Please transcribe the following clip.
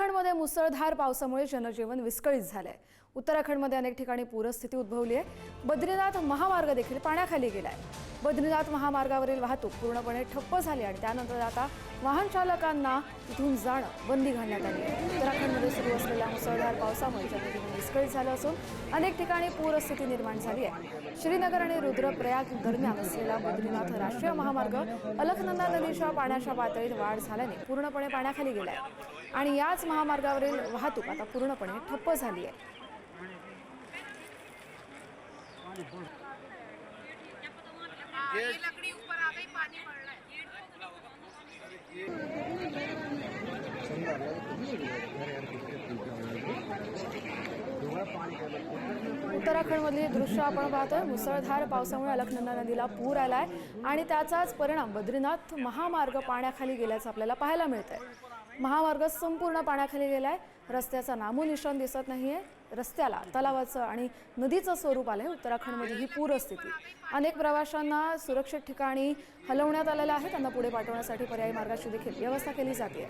उत्तराखंडमध्ये मुसळधार पावसामुळे जनजीवन विस्कळीत झालंय। उत्तराखंडमध्ये अनेक ठिकाणी पूरस्थिती उद्भवली आहे। बद्रीनाथ महामार्ग देखील पाण्याखाली गेलाय। बद्रीनाथ महामार्गावरील वाहतूक पूर्णपणे ठप्प झाली आणि त्यानंतर आता वाहन चालकांना तिथून जाणं बंदी घालण्यात आली आहे। उत्तराखंडमध्ये सुरू असलेल्या मुसळधार पावसामुळे जनजीवन विस्कळीत झालं असून अनेक ठिकाणी पूरस्थिती निर्माण झाली आहे। श्रीनगर आणि रुद्रप्रयाग दरम्यान असलेला बद्रीनाथ राष्ट्रीय महामार्ग अलकनंदा नदीच्या पाण्याच्या पातळीत वाढ झाल्याने पूर्णपणे पाण्याखाली गेलाय आणि याच महामार्गावरील वाहतूक आता पूर्णपणे ठप्प झाली आहे। ये लकड़ी ऊपर आ गई, पानी बढ़ रहा है। उत्तराखंडमधली दृश्य आपण पाहतोय। मुसळधार पावसामुळे अलकनंदा नदीला पूर आलाय आणि त्याचाच परिणाम बद्रीनाथ महामार्ग पाण्याखाली गेल्याचं आपल्याला पाहायला मिळतंय। महामार्ग संपूर्ण पाण्याखाली गेलाय। रस्त्याचा नामोनिशाण दिसत नाहीये। रस्त्याला तलावाचं आणि नदीचं स्वरूप आलंय। उत्तराखंडमध्ये ही पूरस्थिती अनेक प्रवाशांना सुरक्षित ठिकाणी हलवण्यात आलेलं आहे। त्यांना पुढे पाठवण्यासाठी पर्यायी मार्गाची देखील व्यवस्था केली जाते।